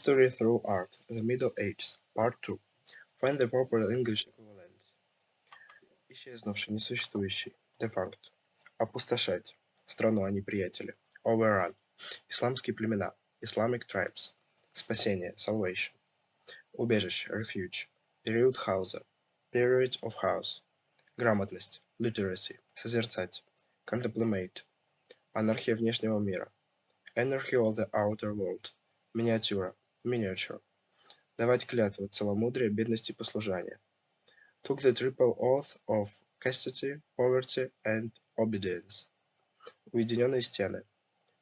History through art. The Middle Ages. Part 2. Find the proper English equivalents. Исчезнувший, несуществующий. Defunct. Опустошать. Страну, а не приятели. Overrun. Исламские племена. Islamic tribes. Спасение. Salvation. Убежище. Refuge. Период хауза. Period of house. Грамотность. Literacy. Созерцать. Contemplate. Анархия внешнего мира. Anarchy of the outer world. Миниатюра. Miniature. Давать клятву, целомудрие, бедность и послушание. Took the triple oath of chastity, poverty and obedience. Уединенные стены.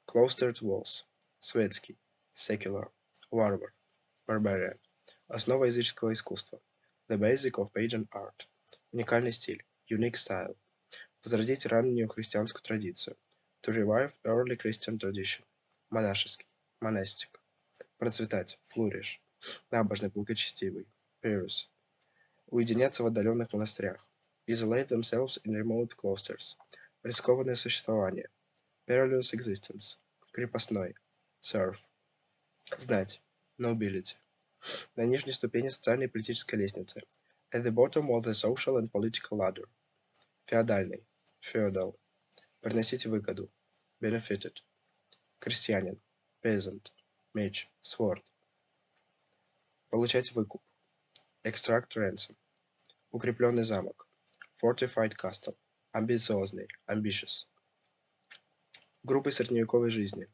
Cloistered walls. Светский. Secular. Warbar. Barbarian. Основа языческого искусства. The basic of pagan art. Уникальный стиль. Unique style. Возродить раннюю христианскую традицию. To revive early Christian tradition. Монашеский. Monastic. Процветать. Flourish. Набожный, благочестивый. Pious. Уединяться в отдаленных монастырях. Isolate themselves in remote cloisters. Рискованное существование. Perilous existence. Крепостной. Serf. Знать. Nobility. На нижней ступени социальной и политической лестницы. At the bottom of the social and political ladder. Феодальный. Feudal. Приносить выгоду. Benefited. Крестьянин. Peasant. Меч. Sword. Получать выкуп. Extract ransom. Укрепленный замок. Fortified castle. Амбициозный. Ambitious. Группы средневековой жизни.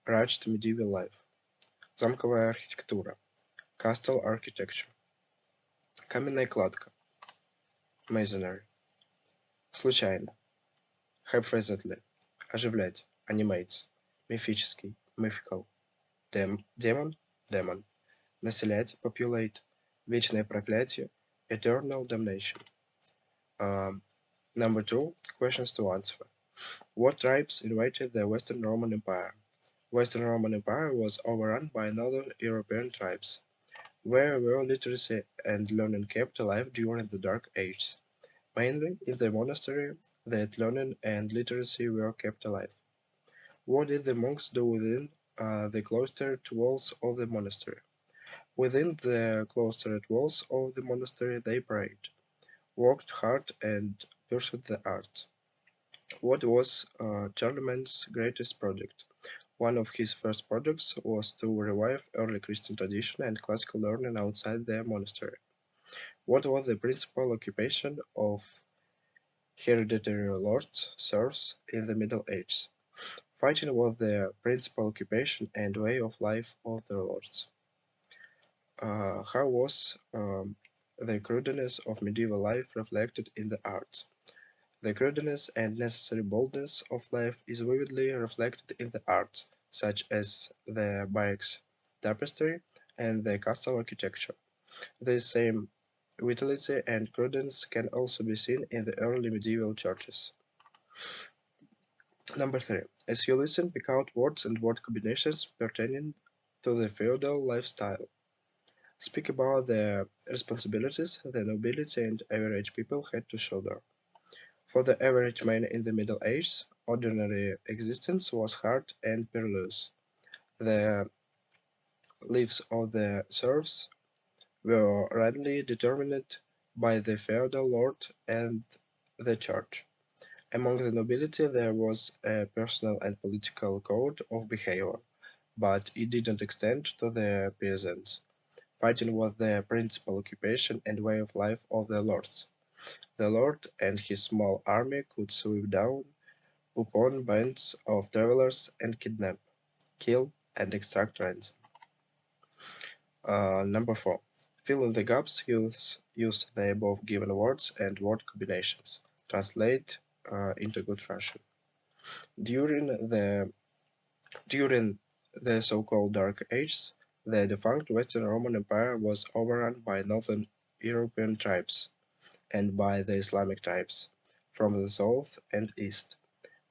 Rugged medieval life. Замковая архитектура. Castle architecture. Каменная кладка. Masonry. Случайно. Haphazardly. Оживлять. Animate. Мифический. Mythical. Демон. Demon. Населять. Populate. Вечное проклятие. Eternal damnation. Number 2. Questions to answer. What tribes invaded the Western Roman Empire? Western Roman Empire was overrun by Northern European tribes. Where were literacy and learning kept alive during the Dark Ages? Mainly in the monastery that learning and literacy were kept alive. What did the monks do within the cloistered walls of the monastery? Within the cloistered walls of the monastery they prayed, worked hard and pursued the arts. What was Charlemagne's greatest project? One of his first projects was to revive early Christian tradition and classical learning outside the monastery. What was the principal occupation of hereditary lords, serfs in the Middle Ages? Fighting was the principal occupation and way of life of the lords. How was the crudeness of medieval life reflected in the arts? The crudeness and necessary boldness of life is vividly reflected in the arts, such as the barracks tapestry and the castle architecture. The same vitality and prudence can also be seen in the early medieval churches. Number 3. As you listen, pick out words and word combinations pertaining to the feudal lifestyle. Speak about the responsibilities the nobility and average people had to shoulder. For the average man in the Middle Ages, ordinary existence was hard and perilous. The lives of the serfs were rightly determined by the feudal lord and the church. Among the nobility there was a personal and political code of behavior, but it didn't extend to the peasants. Fighting was the principal occupation and way of life of the lords. The lord and his small army could sweep down upon bands of travelers and kidnap, kill, and extract ransom. Number 4. Fill in the gaps. Use the above given words and word combinations. Translate into good Russian. During the during the so-called Dark Ages, the defunct Western Roman Empire was overrun by Northern European tribes and by the Islamic tribes from the south and east.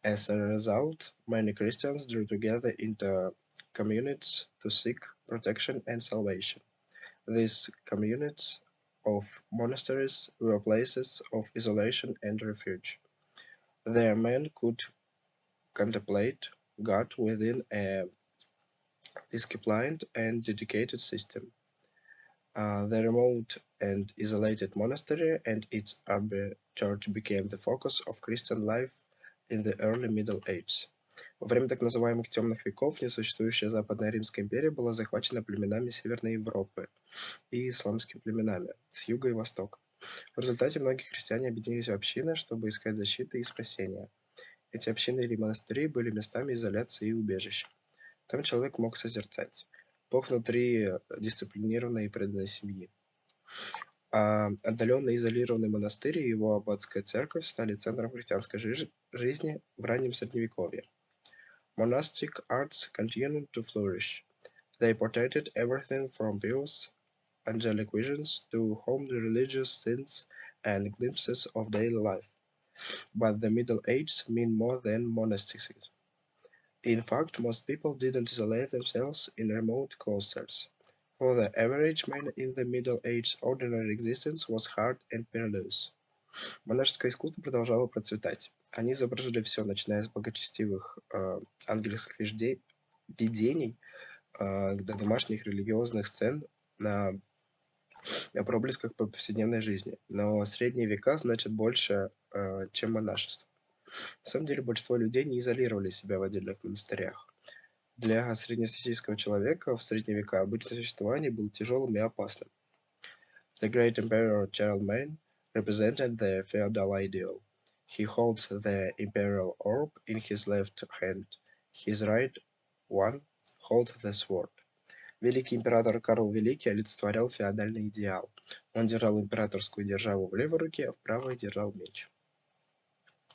As a result, many Christians drew together into communities to seek protection and salvation. These communities of monasteries were places of isolation and refuge. There men could contemplate God within a disciplined and dedicated system. The remote and isolated monastery and its abbey church became the focus of Christian life in the early Middle Ages. Во время так называемых темных веков несуществующая Западная Римская империя была захвачена племенами Северной Европы и исламскими племенами с юга и востока. В результате многие христиане объединились в общины, чтобы искать защиты и спасения. Эти общины или монастыри были местами изоляции и убежища. Там человек мог созерцать Бог внутри дисциплинированной и преданной семьи. А отдаленно изолированный монастырь и его аббатская церковь стали центром христианской жизни в раннем Средневековье. Monastic arts continued to flourish. They portrayed everything from pious angelic visions to homely religious scenes and glimpses of daily life. But the Middle Ages mean more than monasticism. In fact, most people didn't isolate themselves in remote cloisters. For the average man in the Middle Ages, ordinary existence was hard and perilous. Монашеское искусство продолжало процветать. Они изображали все, начиная с благочестивых ангельских видений до домашних религиозных сцен на проблесках повседневной жизни. Но средние века значат больше, чем монашество. На самом деле большинство людей не изолировали себя в отдельных монастырях. Для среднестатистического человека в средние века обычное существование было тяжелым и опасным. The great emperor Charlemagne represented the feudal ideal. He holds the imperial orb in his left hand. His right one holds the sword. Великий император Карл Великий олицетворял феодальный идеал. Он держал императорскую державу в левой руке, а в правой держал меч.